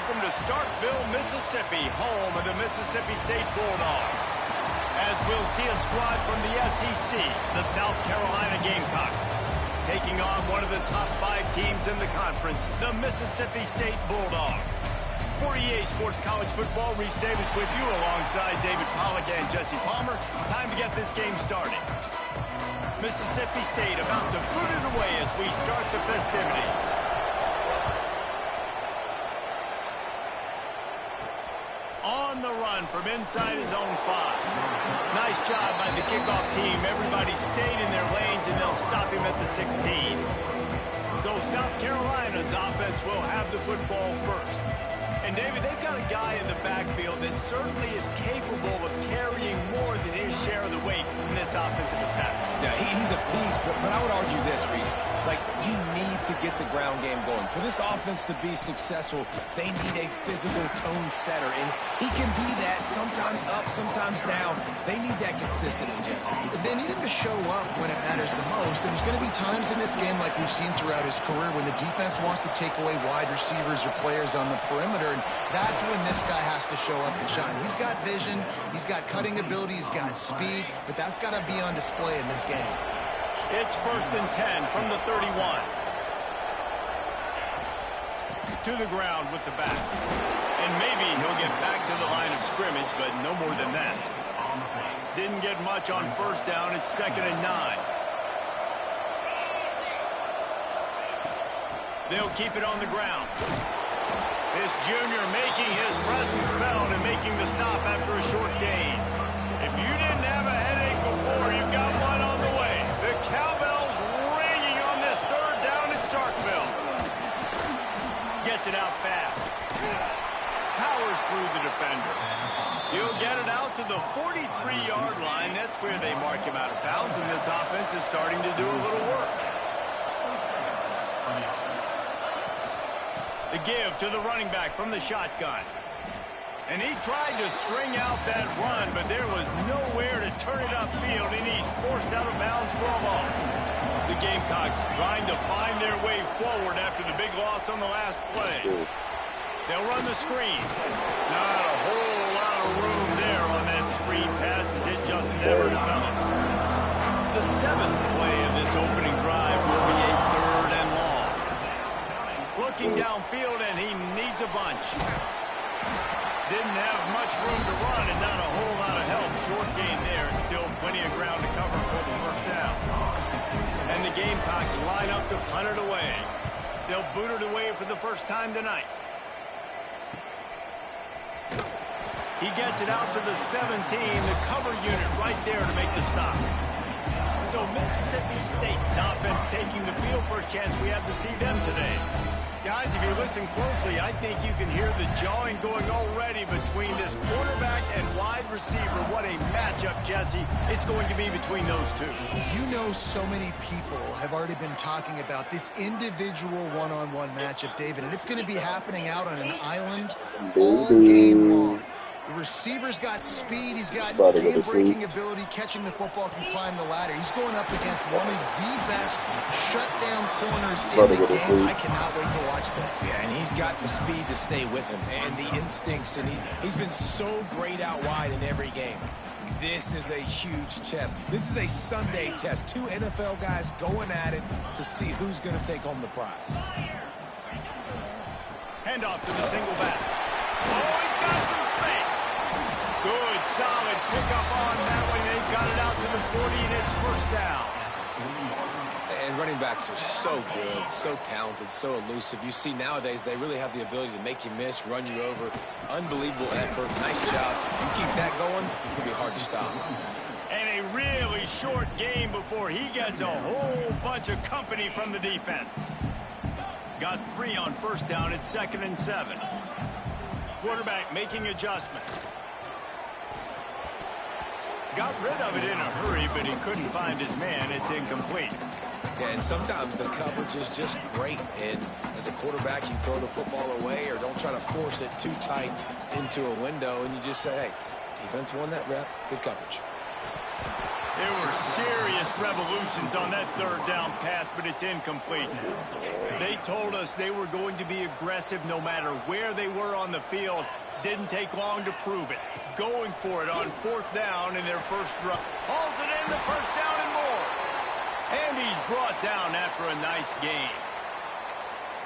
welcome to Starkville, Mississippi, home of the Mississippi State Bulldogs. As we'll see a squad from the SEC, the South Carolina Gamecocks, taking on one of the top 5 teams in the conference, the Mississippi State Bulldogs. For EA Sports College Football, Reese Davis with you alongside David Pollack and Jesse Palmer. Time to get this game started. Mississippi State about to put it away as we start the festivities. On the run from inside his own 5. Nice job by the kickoff team. Everybody stayed in their lanes, and they'll stop him at the 16. So South Carolina's offense will have the football first. And, David, they've got a guy in the backfield that certainly is capable of carrying more than his share of the weight in this offensive attack. Yeah, he's a piece, but I would argue this, Reese. Like, you need to get the ground game going. For this offense to be successful, they need a physical tone setter, and he can be that, sometimes up, sometimes down. They need that consistently, Jesse. They need him to show up when it matters the most, and there's going to be times in this game like we've seen throughout his career when the defense wants to take away wide receivers or players on the perimeter, and that's when this guy has to show up and shine. He's got vision, he's got cutting ability, he's got speed, but that's got to be on display in this game. It's 1st and 10 from the 31. To the ground with the back. And maybe he'll get back to the line of scrimmage, but no more than that. Didn't get much on 1st down. It's 2nd and 9. They'll keep it on the ground. This junior making his presence felt and making the stop after a short gain. If you didn't have a headache before, you've got one on the way. The cowbell's ringing on this 3rd down at Starkville. Gets it out fast. Powers through the defender. He'll get it out to the 43-yard line. That's where they mark him out of bounds, and this offense is starting to do a little work. The give to the running back from the shotgun. And he tried to string out that run, but there was nowhere to turn it upfield, and he's forced out of bounds for a loss. The Gamecocks trying to find their way forward after the big loss on the last play. They'll run the screen. Not a whole lot of room there on that screen pass as it just never developed. The 7th play of this opening drive will be a 3rd and long. Looking downfield, and he needs a bunch. Didn't have much room to run and not a whole lot of help. Short gain there, and still plenty of ground to cover for the 1st down. And the Gamecocks line up to punt it away. They'll boot it away for the first time tonight. He gets it out to the 17, the cover unit right there to make the stop. So Mississippi State's offense taking the field. First chance we have to see them today. Guys, if you listen closely, I think you can hear the jawing going already between this quarterback and wide receiver. What a matchup, Jesse, it's going to be between those two. You know, so many people have already been talking about this individual one-on-one matchup, David, and it's going to be happening out on an island all game long. The receiver's got speed, he's got game-breaking ability, catching the football, can climb the ladder. He's going up against one of the best shutdown corners in the game. I cannot wait to watch this. Yeah, and he's got the speed to stay with him and the instincts, and he's been so great out wide in every game. This is a huge test. This is a Sunday test. 2 NFL guys going at it to see who's going to take home the prize. Handoff to the single back. Oh, he's got some space. Good, solid pickup on that one. They've got it out to the 40, and it's 1st down. And running backs are so good, so talented, so elusive. You see nowadays they really have the ability to make you miss, run you over. Unbelievable effort. Nice job. You keep that going, it'll be hard to stop. And a really short game before he gets a whole bunch of company from the defense. Got 3 on 1st down. It's 2nd and 7. Quarterback making adjustments. Got rid of it in a hurry, but he couldn't find his man. It's incomplete. Yeah, and sometimes the coverage is just great. And as a quarterback, you throw the football away or don't try to force it too tight into a window, and you just say, hey, defense won that rep. Good coverage. There were serious revolutions on that third down pass, but it's incomplete. They told us they were going to be aggressive no matter where they were on the field. Didn't take long to prove it. Going for it on fourth down in their first drive. Hauls it in, the first down and more. And he's brought down after a nice gain.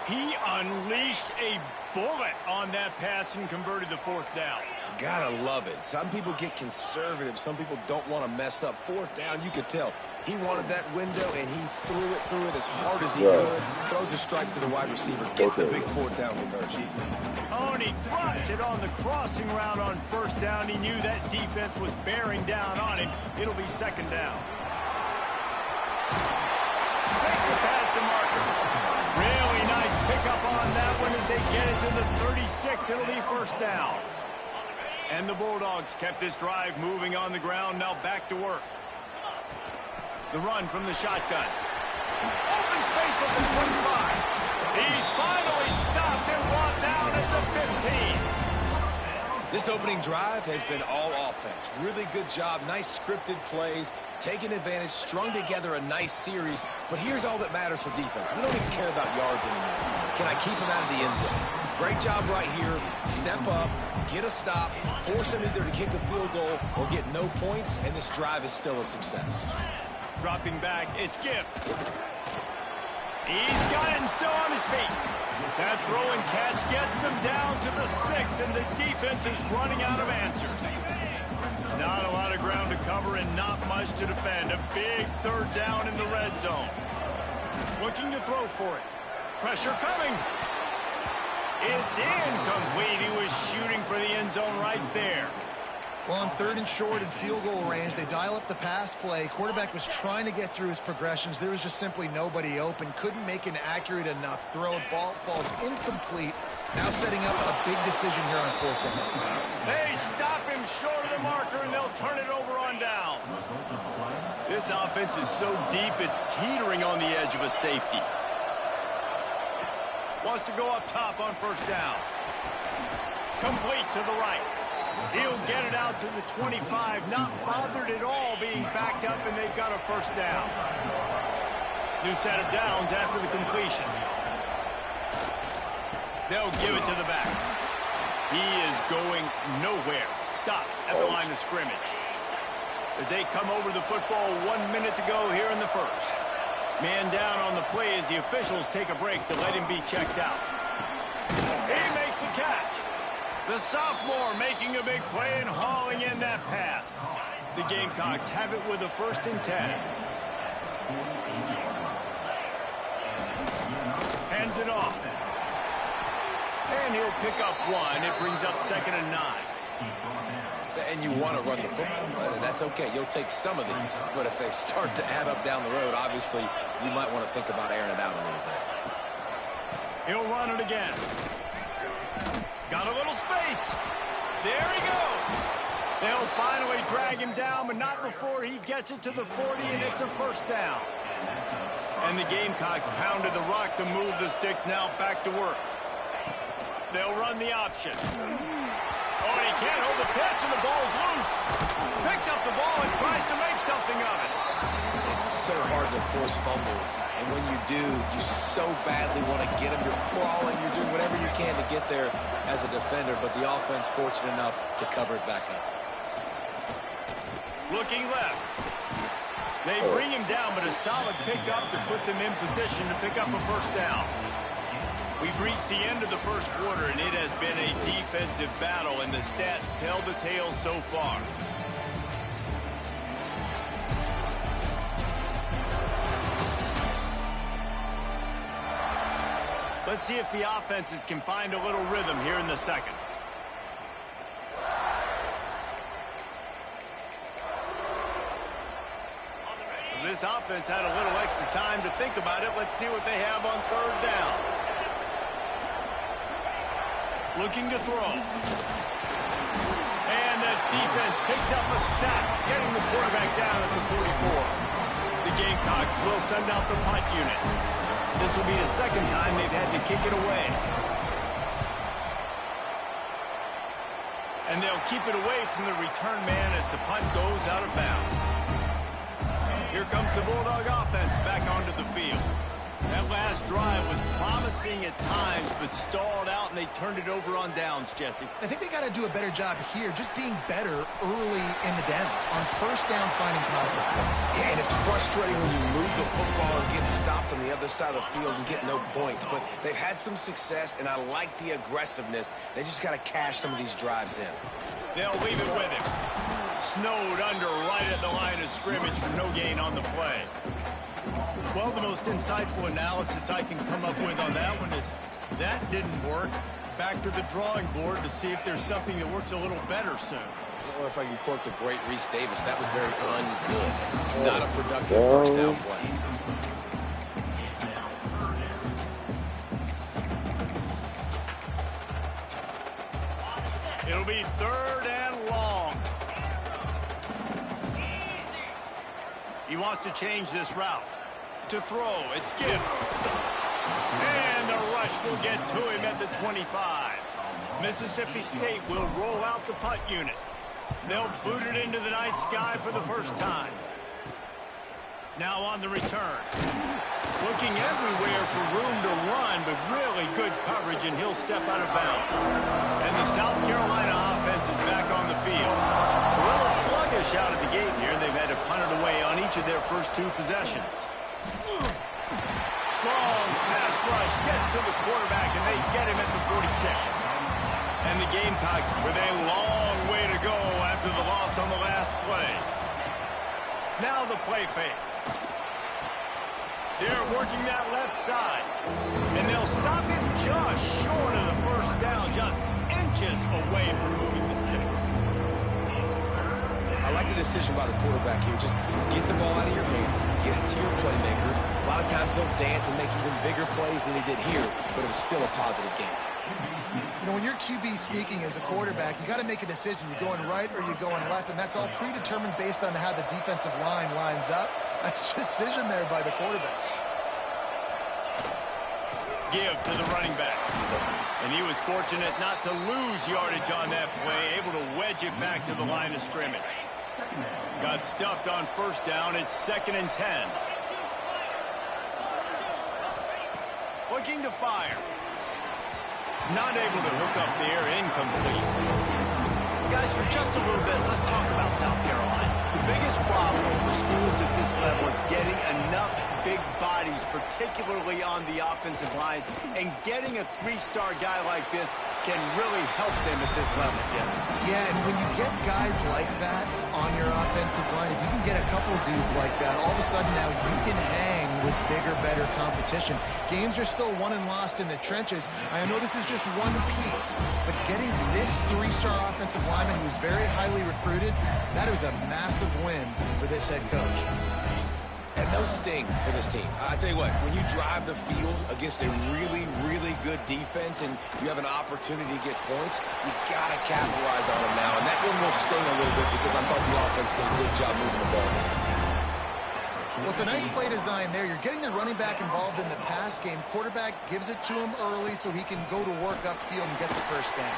He unleashed a bullet on that pass and converted the fourth down. Gotta love it. Some people get conservative. Some people don't want to mess up. Fourth down, you could tell. He wanted that window, and he threw it as hard as he could. Throws a strike to the wide receiver. Gets the big fourth down conversion. Oh, and he drops it on the crossing route on first down. He knew that defense was bearing down on him. It'll be second down. Makes it past the marker. Really nice pickup on that one as they get it to the 36. It'll be first down. And the Bulldogs kept this drive moving on the ground. Now back to work. The run from the shotgun. Open space at the 25. He's finally stopped and brought down at the 15. This opening drive has been all offense. Really good job. Nice scripted plays. Taking advantage. Strung together a nice series. But here's all that matters for defense. We don't even care about yards anymore. Can I keep him out of the end zone? Great job right here. Step up. Get a stop. Force him either to kick a field goal or get no points. And this drive is still a success. Dropping back, it's Gibbs. He's got it and still on his feet. That throw and catch gets them down to the 6, and the defense is running out of answers. Not a lot of ground to cover and not much to defend. A big third down in the red zone. Looking to throw for it. Pressure coming. It's incomplete. He was shooting for the end zone right there. Well, on third and short and field goal range, they dial up the pass play. Quarterback was trying to get through his progressions. There was just simply nobody open. Couldn't make an accurate enough throw. Ball falls incomplete. Now setting up a big decision here on fourth down. They stop him short of the marker, and they'll turn it over on downs. This offense is so deep, it's teetering on the edge of a safety. Wants to go up top on first down. Complete to the right. He'll get it out to the 25, not bothered at all being backed up, and they've got a first down. New set of downs after the completion. They'll give it to the back. He is going nowhere. Stop at the line of scrimmage. As they come over the football, 1 minute to go here in the first. Man down on the play as the officials take a break to let him be checked out. He makes the catch. The sophomore making a big play and hauling in that pass. The Gamecocks have it with a 1st and 10. Hands it off. And he'll pick up 1. It brings up 2nd and 9. And you want to run the football. That's okay. You'll take some of these. But if they start to add up down the road, obviously, you might want to think about airing it out a little bit. He'll run it again. Got a little space. There he goes. They'll finally drag him down, but not before he gets it to the 40, and it's a first down. And the Gamecocks pounded the rock to move the sticks. Now back to work. They'll run the option. Oh, and he can't hold the pitch, and the ball's loose. Picks up the ball and tries to make something of it. It's so hard to force fumbles, and when you do, you so badly want to get them. You're crawling, you're doing whatever you can to get there as a defender, but the offense fortunate enough to cover it back up. Looking left. They bring him down, but a solid pickup to put them in position to pick up a first down. We've reached the end of the first quarter, and it has been a defensive battle, and the stats tell the tale so far. Let's see if the offenses can find a little rhythm here in the second. This offense had a little extra time to think about it. Let's see what they have on third down. Looking to throw. And the defense picks up a sack, getting the quarterback down at the 44. The Gamecocks will send out the punt unit. This will be the second time they've had to kick it away. And they'll keep it away from the return man as the punt goes out of bounds. Here comes the Bulldog offense back onto the field. That last drive was promising at times, but stalled out, and they turned it over on downs, Jesse. I think they got to do a better job here, just being better early in the downs. On first down, finding positive plays. Yeah, and it's frustrating when you move the football and get stopped on the other side of the field and get no points. But they've had some success, and I like the aggressiveness. They just got to cash some of these drives in. They'll leave it with him. Snowed under right at the line of scrimmage for no gain on the play. Well, the most insightful analysis I can come up with on that one is that didn't work. Back to the drawing board to see if there's something that works a little better soon. Or if I can quote the great Reese Davis, that was very ungood. Not a productive first down play. It'll be 3rd and long. He wants to change this route. To throw, it's Gibbs. And the rush will get to him at the 25. Mississippi State will roll out the punt unit. They'll boot it into the night sky for the first time. Now on the return. Looking everywhere for room to run, but really good coverage, and he'll step out of bounds. And the South Carolina offense is back on the field. A little sluggish out of the gate here. They've had to punt it away on each of their first 2 possessions. Strong pass rush gets to the quarterback, and they get him at the 46. And the Gamecocks with a long way to go after the loss on the last play. Now the play fake. They're working that left side. And they'll stop him just short of the first down, just inches away from moving the sticks. I like the decision by the quarterback here. Just get the ball out of your hands, get it to your playmaker. A lot of times he'll dance and make even bigger plays than he did here, but it was still a positive game. You know, when you're QB sneaking as a quarterback, you got to make a decision. You're going right or you're going left, and that's all predetermined based on how the defensive line lines up. That's a decision there by the quarterback. Give to the running back. And he was fortunate not to lose yardage on that play, able to wedge it back to the line of scrimmage. Got stuffed on first down. It's 2nd and 10. Looking to fire. Not able to hook up there. Incomplete. Guys, for just a little bit, let's talk about South Carolina. The biggest problem for schools at this level is getting enough big bodies, particularly on the offensive line, and getting a 3-star guy like this can really help them at this level, Jesse. Yeah, and when you get guys like that on your offensive line, if you can get a couple dudes like that, all of a sudden now you can hang with bigger, better competition. Games are still won and lost in the trenches. I know this is just one piece, but getting this 3-star offensive lineman who's very highly recruited, that was a massive win for this head coach. And no sting for this team. I tell you what, when you drive the field against a really, really good defense and you have an opportunity to get points, you got to capitalize on them now. And that one will sting a little bit because I thought the offense did a good job moving the ball. Well, it's a nice play design there. You're getting the running back involved in the pass game. Quarterback gives it to him early so he can go to work upfield and get the first down.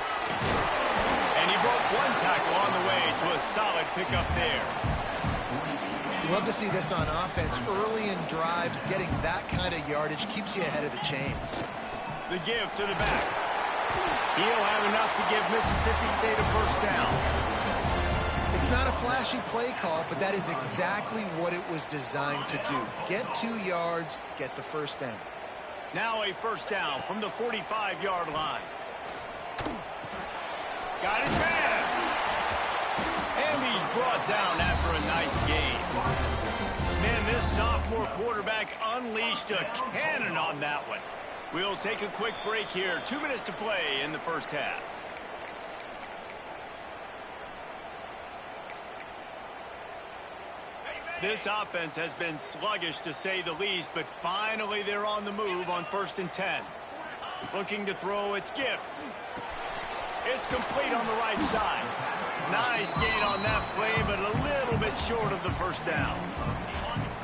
And he broke one tackle on the way to a solid pickup there. Love to see this on offense. Early in drives, getting that kind of yardage keeps you ahead of the chains. The give to the back. He'll have enough to give Mississippi State a first down. It's not a flashy play call, but that is exactly what it was designed to do. Get 2 yards, get the first down. Now a first down from the 45-yard line. Got his man. And he's brought down after a nice gain. Man, this sophomore quarterback unleashed a cannon on that one. We'll take a quick break here. 2 minutes to play in the first half. This offense has been sluggish to say the least, but finally they're on the move on 1st and 10. Looking to throw, it's Gibbs. It's complete on the right side. Nice gain on that play, but a little bit short of the first down.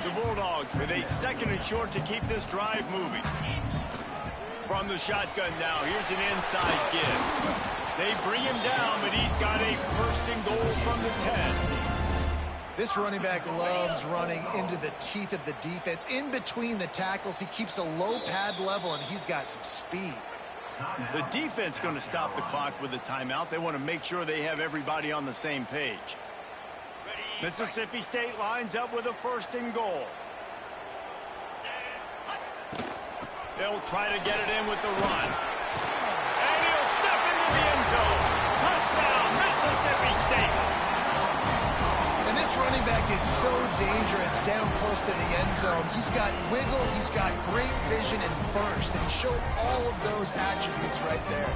The Bulldogs with a 2nd and short to keep this drive moving. From the shotgun now, here's an inside give. They bring him down, but he's got a 1st and goal from the 10. This running back loves running into the teeth of the defense. In between the tackles, he keeps a low pad level, and he's got some speed. The defense going to stop the clock with a timeout. They want to make sure they have everybody on the same page. Mississippi State lines up with a 1st and goal. They'll try to get it in with the run. And he'll step into the end zone. Touchdown, Mississippi State. And this running back is so dangerous down close to the end zone. He's got wiggle, he's got great vision and burst, and he showed all of those attributes right there.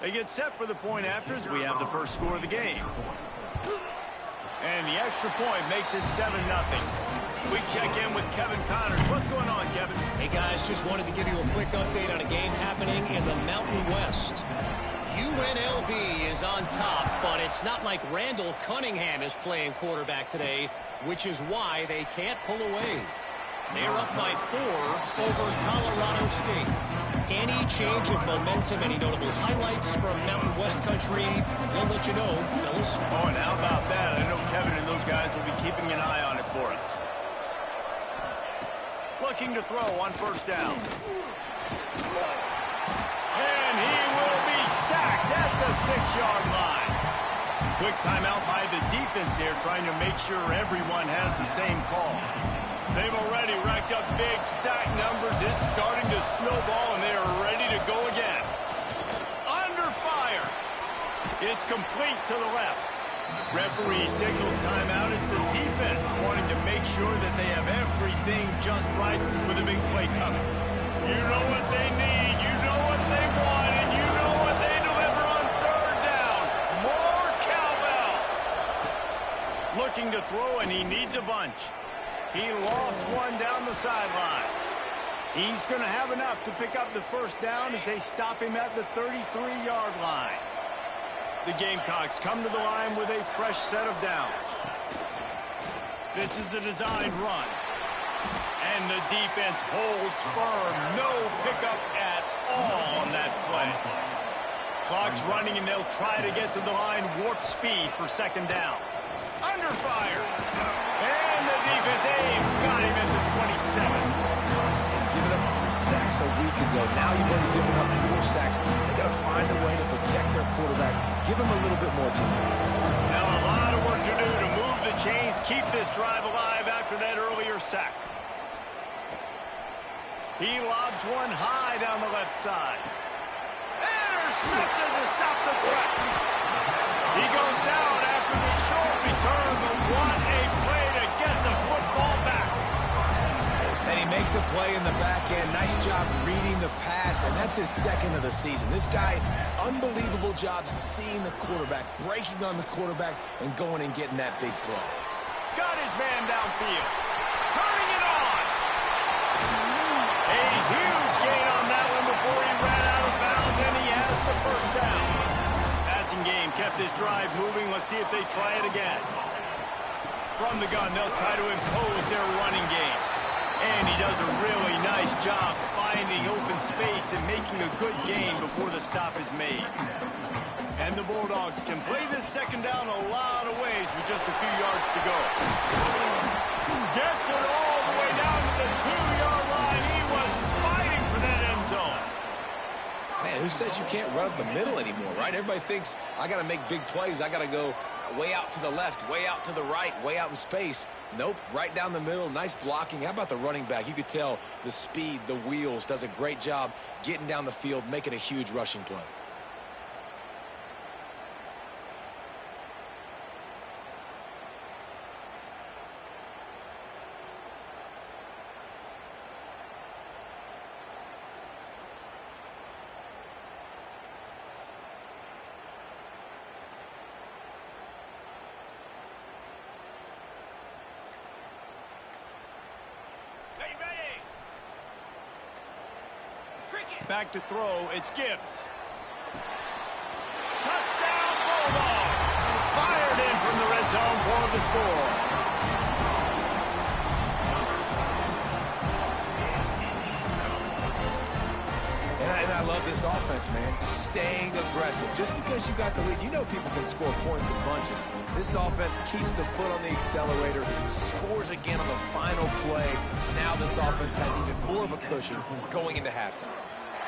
They get set for the point after as we have the first score of the game. And the extra point makes it 7-0. We check in with Kevin Connors. What's going on, Kevin? Hey, guys, just wanted to give you a quick update on a game happening in the Mountain West. UNLV is on top, but it's not like Randall Cunningham is playing quarterback today, which is why they can't pull away. They're up by 4 over Colorado State. Any change of momentum, any notable highlights from Mountain West country, we'll let you know, fellas. Oh, and how about that? I know Kevin and those guys will be keeping an eye on it for us. Looking to throw on 1st down. And he will be sacked at the 6-yard line. Quick timeout by the defense here, trying to make sure everyone has the same call. They've already racked up big sack numbers. It's starting to snowball, and they are ready to go again. Under fire. It's complete to the left. Referee signals timeout as the defense wanting to make sure that they have everything just right with a big play coming. You know what they need, you know what they want, and you know what they deliver on 3rd down. More cowbell. Looking to throw, and he needs a bunch. He lost one down the sideline. He's going to have enough to pick up the 1st down as they stop him at the 33-yard line. The Gamecocks come to the line with a fresh set of downs. This is a designed run. And the defense holds firm. No pickup at all on that play. Clock's running, and they'll try to get to the line warp speed for 2nd down. Under fire. And the defense got him at the 27. And giving up 3 sacks a week ago. Now you've already given up 4 sacks. They got to find a way to protect their quarterback. Give him a little bit more time. Now a lot of work to do to move the chains, keep this drive alive after that earlier sack. He lobs one high down the left side. Intercepted to stop the threat. He goes down after the short return, but what a play to get the football back. And he makes a play in the back end. Nice job reading the pass, and that's his 2nd of the season. This guy, unbelievable job seeing the quarterback, breaking on the quarterback, and going and getting that big play. Got his man downfield. Turning it on. A huge gain on that one before he ran out of bounds, and he has the 1st down. Passing game kept his drive moving. Let's see if they try it again. From the gun, they'll try to impose their running game. And he does a really nice job finding open space and making a good gain before the stop is made. And the Bulldogs can play this 2nd down a lot of ways with just a few yards to go. Gets it all the way down to the 2-yard line. He was fighting for that end zone. Man, who says you can't run up the middle anymore, right? Everybody thinks, I got to make big plays. I got to go way out to the left, way out to the right, way out in space. Nope, right down the middle. Nice blocking. How about the running back? You could tell the speed, the wheels, does a great job getting down the field, making a huge rushing play. Back to throw, it's Gibbs. Touchdown, Bulldogs! Fired in from the red zone for the score. I love this offense, man. Staying aggressive. Just because you got the lead, you know people can score points in bunches. This offense keeps the foot on the accelerator, scores again on the final play. Now this offense has even more of a cushion going into halftime.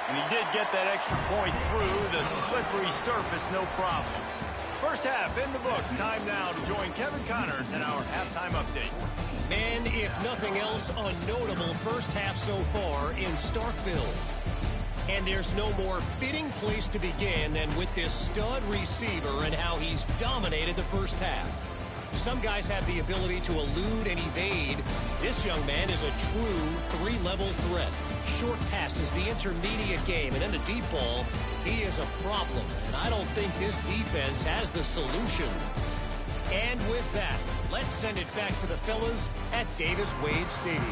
And he did get that extra point through the slippery surface, no problem. First half in the books. Time now to join Kevin Connors in our halftime update. And if nothing else, a notable first half so far in Starkville. And there's no more fitting place to begin than with this stud receiver and how he's dominated the first half. Some guys have the ability to elude and evade. This young man is a true three-level threat. Short passes, the intermediate game, and then the deep ball, he is a problem. And I don't think this defense has the solution. And with that, let's send it back to the fellas at Davis-Wade Stadium.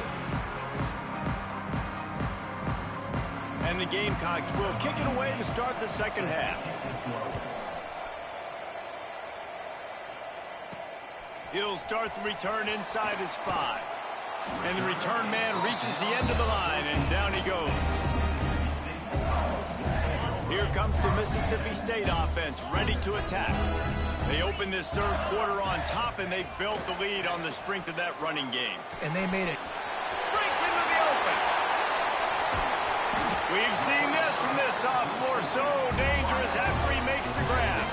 And the Gamecocks will kick it away to start the second half. He'll start the return inside his 5. And the return man reaches the end of the line, and down he goes. Here comes the Mississippi State offense, ready to attack. They opened this third quarter on top, and they built the lead on the strength of that running game. And they made it. Breaks into the open. We've seen this from this sophomore, so dangerous after he makes the grab.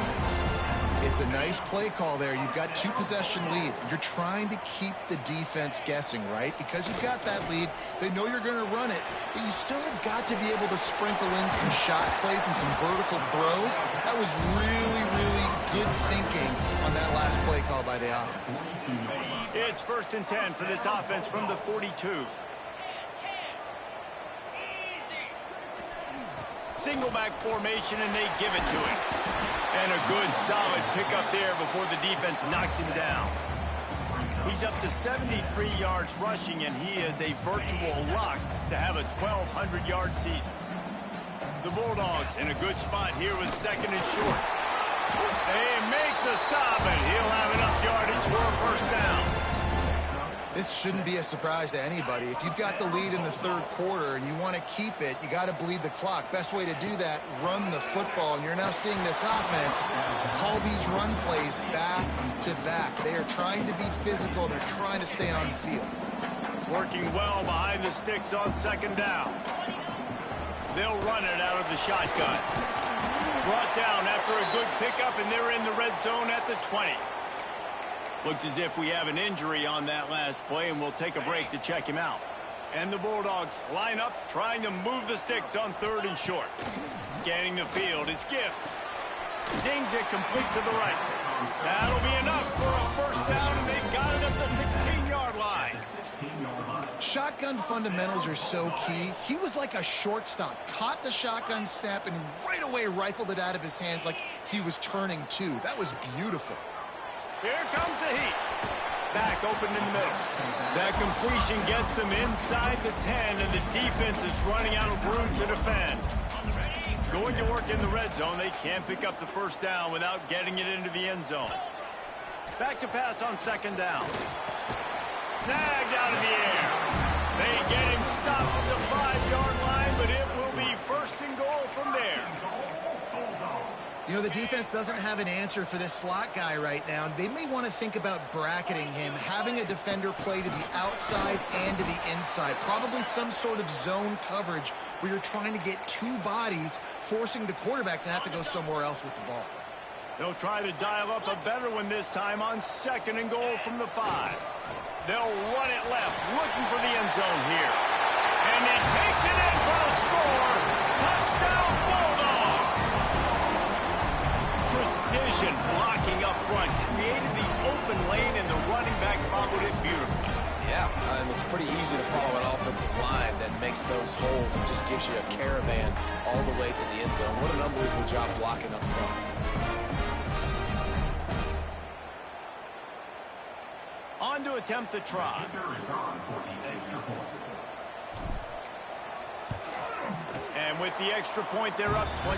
It's a nice play call there. You've got 2-possession lead. You're trying to keep the defense guessing, right? Because you've got that lead. They know you're going to run it, but you still have got to be able to sprinkle in some shot plays and some vertical throws. That was really, really good thinking on that last play call by the offense. It's 1st and 10 for this offense from the 42. Single back formation, and they give it to him. And a good, solid pickup there before the defense knocks him down. He's up to 73 yards rushing, and he is a virtual lock to have a 1,200-yard season. The Bulldogs in a good spot here with 2nd and short. They make the stop, and he'll have enough yardage for a first down. This shouldn't be a surprise to anybody. If you've got the lead in the third quarter and you want to keep it, you got to bleed the clock. Best way to do that, run the football. And you're now seeing this offense call these run plays back to back. They are trying to be physical. They're trying to stay on the field. Working well behind the sticks on 2nd down. They'll run it out of the shotgun. Brought down after a good pickup, and they're in the red zone at the 20. Looks as if we have an injury on that last play, and we'll take a break to check him out. And the Bulldogs line up, trying to move the sticks on 3rd and short. Scanning the field, it's Gibbs. Zings it complete to the right. That'll be enough for a first down, and they've got it at the 16-yard line. Shotgun fundamentals are so key. He was like a shortstop. Caught the shotgun snap and right away rifled it out of his hands like he was turning two. That was beautiful. Here comes the heat. Back open in the middle. That completion gets them inside the 10, and the defense is running out of room to defend. Going to work in the red zone. They can't pick up the first down without getting it into the end zone. Back to pass on 2nd down. Snagged out of the air. They get him stopped at the 5-yard line, but it will be 1st and goal from there. You know, the defense doesn't have an answer for this slot guy right now. They may want to think about bracketing him, having a defender play to the outside and to the inside. Probably some sort of zone coverage where you're trying to get 2 bodies, forcing the quarterback to have to go somewhere else with the ball. They'll try to dial up a better one this time on 2nd and goal from the 5. They'll run it left, looking for the end zone here. And he takes it in for a score. Touchdown, Bulldogs! Precision blocking up front created the open lane, and the running back followed it beautifully. Yeah, it's pretty easy to follow an offensive line that makes those holes and just gives you a caravan all the way to the end zone. What an unbelievable job blocking up front. On to attempt the try. And with the extra point, they're up 21-0.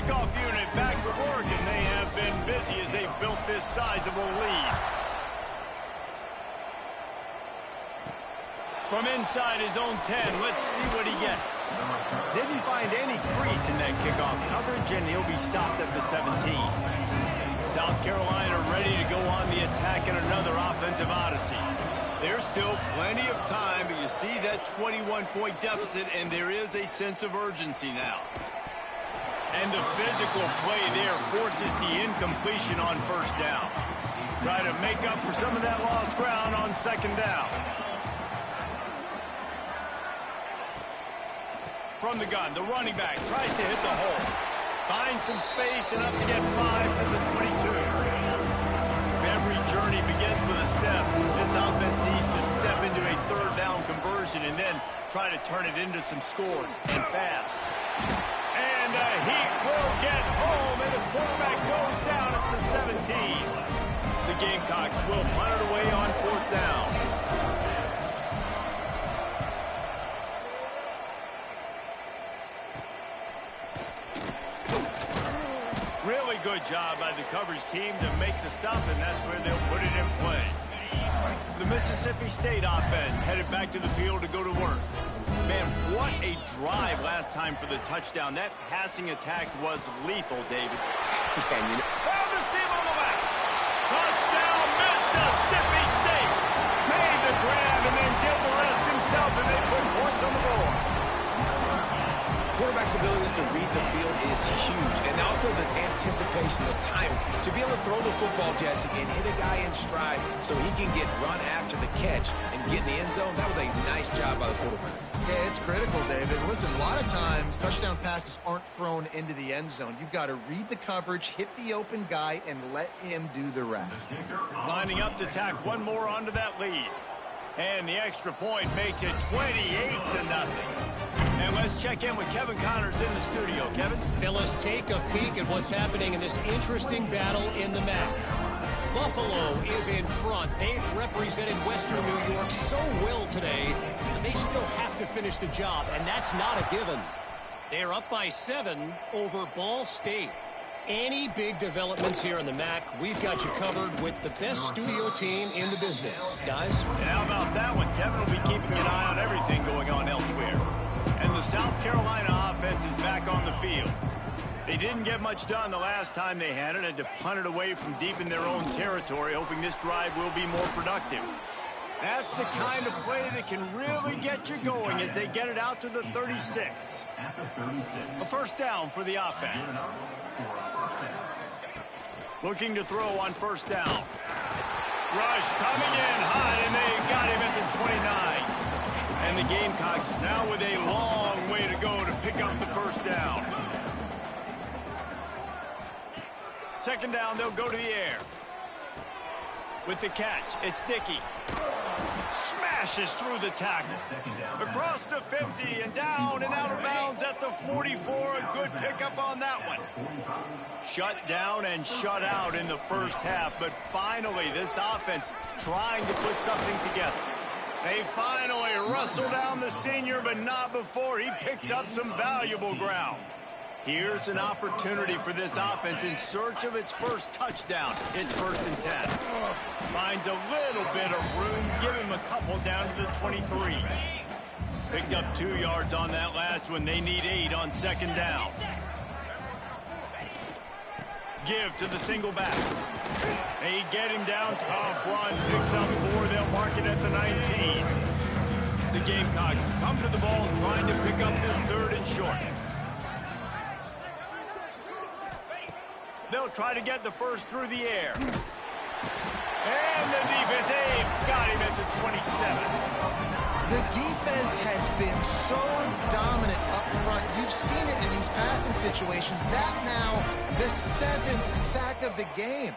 kickoff unit back to work, and they have been busy as they've built this sizable lead. From inside his own 10, let's see what he gets. Didn't find any crease in that kickoff coverage, and he'll be stopped at the 17. South Carolina ready to go on the attack in another offensive odyssey. There's still plenty of time, but you see that 21-point deficit, and there is a sense of urgency now. And the physical play there forces the incompletion on first down. Try to make up for some of that lost ground on second down. From the gun, the running back tries to hit the hole. Finds some space enough to get 5 to the 22. If every journey begins with a step, this offense needs to step into a third down conversion and then try to turn it into some scores, and fast. And he will get home, and the quarterback goes down at the 17. The Gamecocks will punt it away on fourth down. Really good job by the coverage team to make the stop, and that's where they'll put it in play. The Mississippi State offense headed back to the field to go to work. Man, what a drive last time for the touchdown. That passing attack was lethal, David. Found the seam on the left. Touchdown, Mississippi State. Made the grab and then did the rest himself, and they put points on the board. Quarterback's abilities to read the field is huge, and also the anticipation, the timing. To be able to throw the football, Jesse, and hit a guy in stride so he can get run after the catch and get in the end zone, that was a nice job by the quarterback. Yeah, it's critical, David. Listen, a lot of times touchdown passes aren't thrown into the end zone. You've got to read the coverage, hit the open guy, and let him do the rest. Lining up to tack one more onto that lead. And the extra point makes it 28-0. And let's check in with Kevin Connors in the studio. Kevin? Fellas, take a peek at what's happening in this interesting battle in the MAC. Buffalo is in front. They've represented Western New York so well today, but they still have to finish the job, and that's not a given. They're up by 7 over Ball State. Any big developments here in the MAC, we've got you covered with the best studio team in the business. Guys? And how about that one? Kevin will be keeping an eye on everything going on elsewhere. And the South Carolina offense is back on the field. They didn't get much done the last time they had it, and to punt it away from deep in their own territory, hoping this drive will be more productive. That's the kind of play that can really get you going as they get it out to the 36. A first down for the offense. Looking to throw on first down. Rush coming in hot, and they got him at the 29. And the Gamecocks now with a long way to go to pick up the first down. Second down, they'll go to the air. With the catch, it's Dickey. Smashes through the tackle. Across the 50 and down and out of bounds at the 44. A good pickup on that one. Shut down and shut out in the first half, but finally this offense trying to put something together. They finally wrestle down the senior, but not before he picks up some valuable ground. Here's an opportunity for this offense in search of its first touchdown. It's 1st and 10. Finds a little bit of room. Give him a couple down to the 23. Picked up 2 yards on that last one. They need 8 on second down. Give to the single back. They get him down. Tough run. Picks up 4. They'll mark it at the 19. The Gamecocks come to the ball trying to pick up this 3rd and short. They'll try to get the first through the air. And the defense, they've got him at the 27. The defense has been so dominant up front. You've seen it in these passing situations. That now, the 7th sack of the game.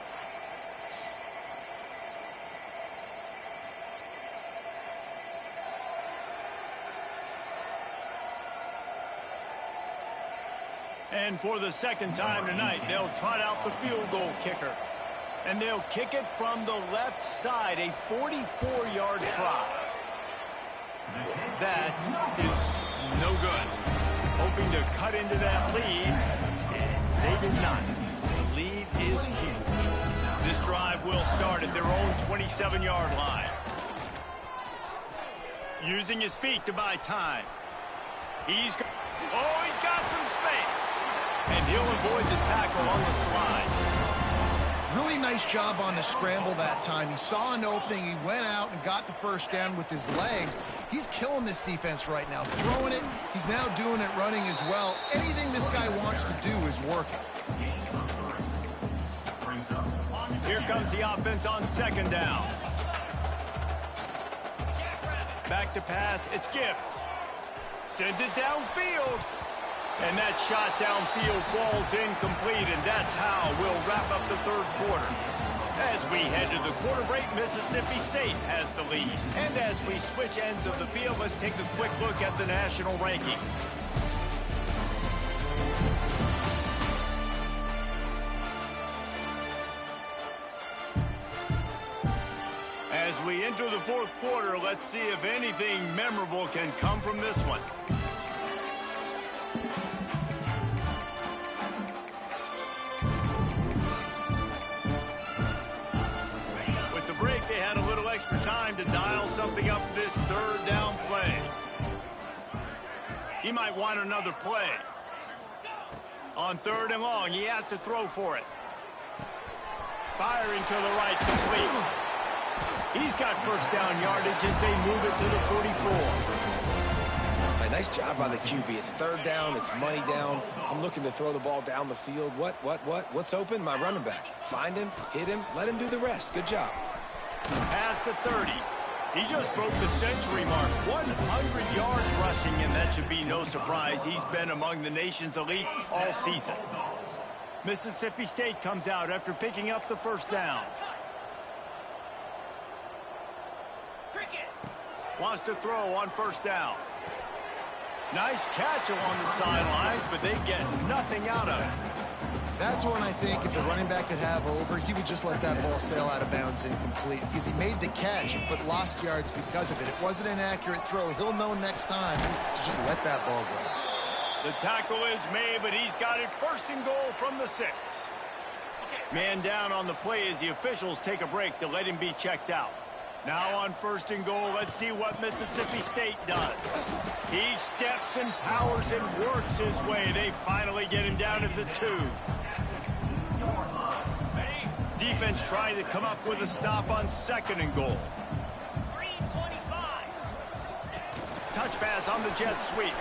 And for the second time tonight, they'll trot out the field goal kicker. And they'll kick it from the left side, a 44-yard try. That is no good. Hoping to cut into that lead. They did not. The lead is huge. This drive will start at their own 27-yard line. Using his feet to buy time. He's got some space. And he'll avoid the tackle on the slide. Really nice job on the scramble that time. He saw an opening. He went out and got the first down with his legs. He's killing this defense right now. Throwing it. He's now doing it running as well. Anything this guy wants to do is working. Here comes the offense on second down. Back to pass. It's Gibbs. Sends it downfield. And that shot downfield falls incomplete, and that's how we'll wrap up the third quarter. As we head to the quarter break, Mississippi State has the lead. And as we switch ends of the field, let's take a quick look at the national rankings. As we enter the fourth quarter, let's see if anything memorable can come from this one. Extra time to dial something up for this third down play. He might want another play. On third and long, he has to throw for it. Firing to the right, complete. He's got first down yardage as they move it to the 44. Nice job by the QB. It's third down. It's money down. I'm looking to throw the ball down the field. What's open? My running back. Find him, hit him, let him do the rest. Good job. Past the 30. He just broke the century mark. 100 yards rushing, and that should be no surprise. He's been among the nation's elite all season. Mississippi State comes out after picking up the first down. Wants to throw on first down. Nice catch along the sidelines, but they get nothing out of it. That's one I think if the running back could have over, he would just let that ball sail out of bounds incomplete because he made the catch but lost yards because of it. It wasn't an accurate throw. He'll know next time to just let that ball go. The tackle is made, but he's got it first and goal from the 6. Man down on the play as the officials take a break to let him be checked out. Now on first and goal, let's see what Mississippi State does. He steps and powers and works his way. They finally get him down at the 2. Defense trying to come up with a stop on second and goal. Touch pass on the jet sweep.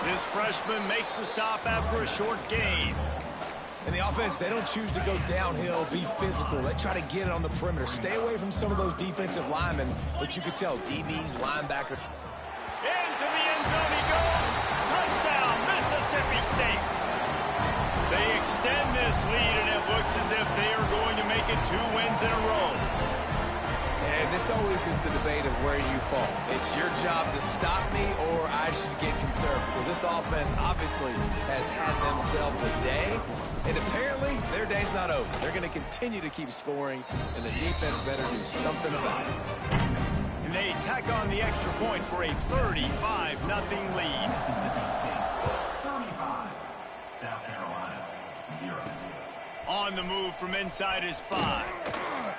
This freshman makes the stop after a short gain. And the offense, they don't choose to go downhill, be physical. They try to get it on the perimeter. Stay away from some of those defensive linemen, but you could tell DBs, linebacker. Into the end zone he goes. Touchdown, Mississippi State. They extend this lead, and it looks as if they are going to make it 2 wins in a row. And this always is the debate of where you fall. It's your job to stop me, or I should get conservative. Because this offense obviously has had themselves a day, and apparently their day's not over. They're going to continue to keep scoring, and the defense better do something about it. And they tack on the extra point for a 35-0 lead. 35, South Carolina, 0. On the move from inside his 5.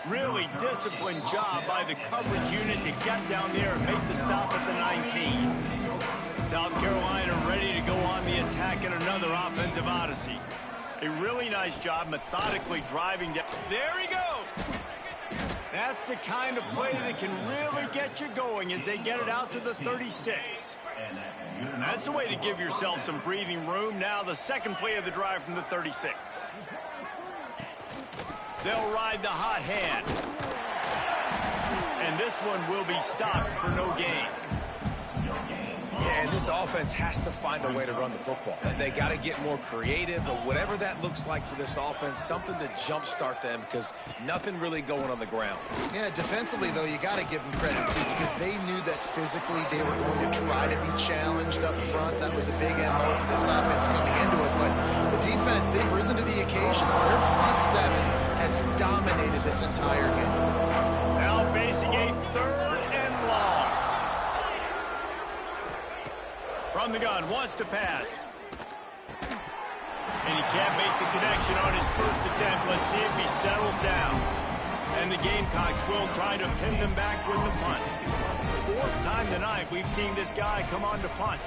Really disciplined job by the coverage unit to get down there and make the stop at the 19. South Carolina ready to go on the attack in another offensive odyssey. A really nice job methodically driving down. There he goes! That's the kind of play that can really get you going as they get it out to the 36. That's a way to give yourself some breathing room. Now the second play of the drive from the 36. They'll ride the hot hand. And this one will be stopped for no gain. Yeah, and this offense has to find a way to run the football. They got to get more creative, but whatever that looks like for this offense, something to jumpstart them because nothing really going on the ground. Yeah, defensively, though, you got to give them credit, too, because they knew that physically they were going to try to be challenged up front. That was a big MO for this offense coming into it. But the defense, they've risen to the occasion. Their front 7 has dominated this entire game. Now facing a third and long. From the gun, wants to pass. Can't make the connection on his first attempt. Let's see if he settles down. And the Gamecocks will try to pin them back with the punt. Fourth time tonight we've seen this guy come on to punt.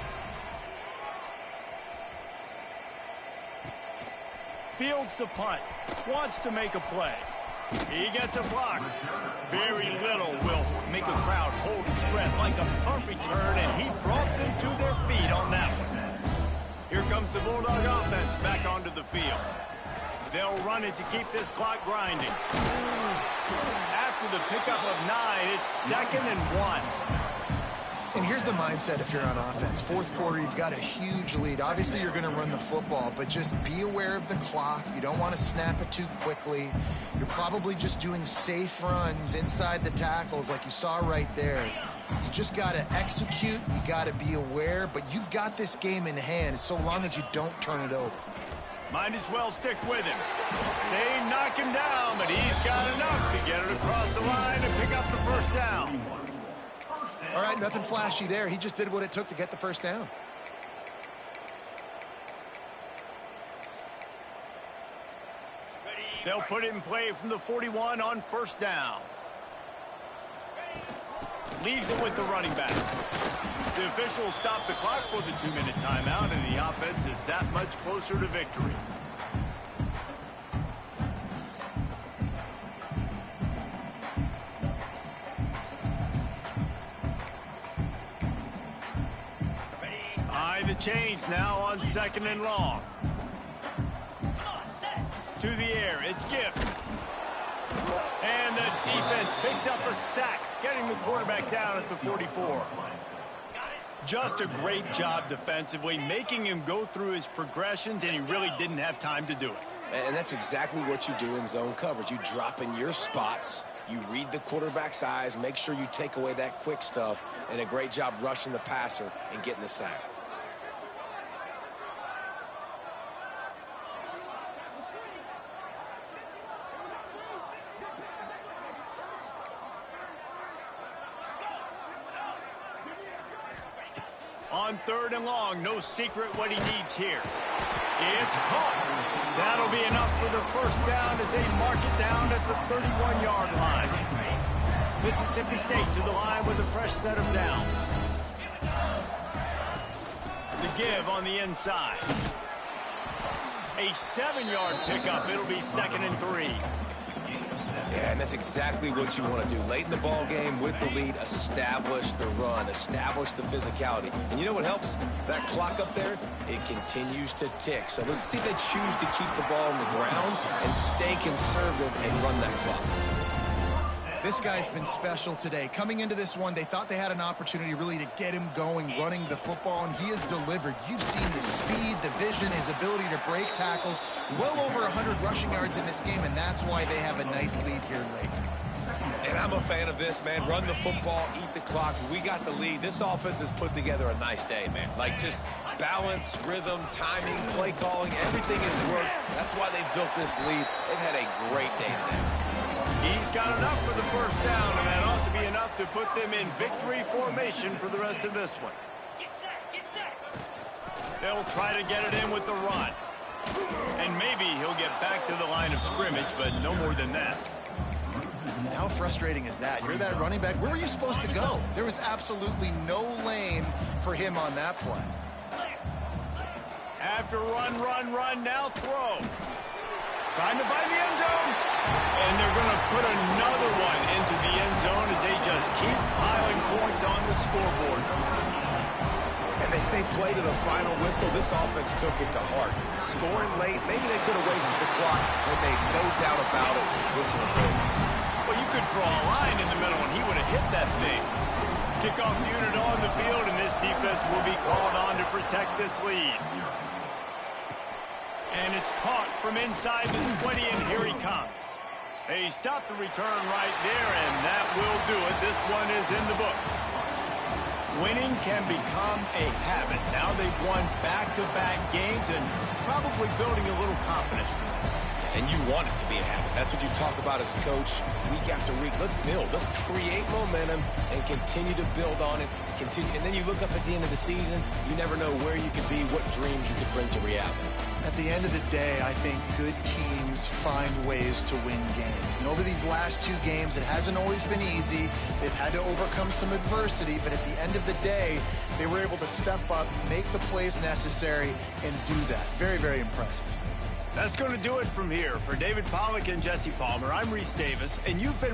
Fields the punt. Wants to make a play. He gets a block. Very little will make a crowd hold its breath like a punt return, and he brought them to their feet on that one. Here comes the Bulldog offense back onto the field. They'll run it to keep this clock grinding. After the pickup of 9, it's 2nd and 1. And here's the mindset if you're on offense. Fourth quarter, you've got a huge lead. Obviously, you're going to run the football, but just be aware of the clock. You don't want to snap it too quickly. You're probably just doing safe runs inside the tackles like you saw right there. You just got to execute. You got to be aware, but you've got this game in hand so long as you don't turn it over. Might as well stick with him. They knock him down, but he's got enough to get it across the line and pick up the first down. All right, nothing flashy there. He just did what it took to get the first down. They'll put it in play from the 41 on first down. Leaves it with the running back. The officials stop the clock for the 2-minute timeout, and the offense is that much closer to victory. The change now on 2nd and long. To the air, it's Gibbs. And the defense picks up a sack, getting the quarterback down at the 44. Just a great job defensively, making him go through his progressions, and he really didn't have time to do it. And that's exactly what you do in zone coverage. You drop in your spots, you read the quarterback's eyes, make sure you take away that quick stuff, and a great job rushing the passer and getting the sack. On 3rd and long, no secret what he needs here. It's caught. That'll be enough for the first down as they mark it down at the 31-yard line. Mississippi State to the line with a fresh set of downs. The give on the inside. A 7-yard pickup. It'll be 2nd and 3. Yeah, and that's exactly what you want to do. Late in the ball game with the lead, establish the run, establish the physicality. And you know what helps? That clock up there, it continues to tick. So let's see if they choose to keep the ball on the ground and stay conservative and run that clock. This guy's been special today. Coming into this one, they thought they had an opportunity really to get him going, running the football, and he has delivered. You've seen the speed, the vision, his ability to break tackles. Well over 100 rushing yards in this game, and that's why they have a nice lead here late. And I'm a fan of this, man. Run the football, eat the clock. We got the lead. This offense has put together a nice day, man. Like just balance, rhythm, timing, play calling, everything has worked. That's why they've built this lead. They've had a great day today. He's got enough for the first down, and that ought to be enough to put them in victory formation for the rest of this one. They'll try to get it in with the run. And maybe he'll get back to the line of scrimmage, but no more than that. How frustrating is that? You're that running back. Where were you supposed to go? There was absolutely no lane for him on that play. After run, now throw. Trying to find the end zone. And they're going to put another one into the end zone as they just keep piling points on the scoreboard. And they say play to the final whistle. This offense took it to heart. Scoring late, maybe they could have wasted the clock. They made no doubt about it. This one too. Well, you could draw a line in the middle and he would have hit that thing. Kickoff unit on the field, and this defense will be called on to protect this lead. And it's caught from inside the 20, and here he comes. They stopped the return right there, and that will do it. This one is in the book. Winning can become a habit. Now they've won back-to-back games and probably building a little confidence. And you want it to be a habit. That's what you talk about as a coach week after week. Let's build. Let's create momentum and continue to build on it. And then you look up at the end of the season, you never know where you could be, what dreams you could bring to reality. At the end of the day, I think good teams find ways to win games. And over these last 2 games, it hasn't always been easy. They've had to overcome some adversity, but at the end of the day, they were able to step up, make the plays necessary, and do that. Very, very impressive. That's going to do it from here. For David Pollack and Jesse Palmer, I'm Reese Davis, and you've been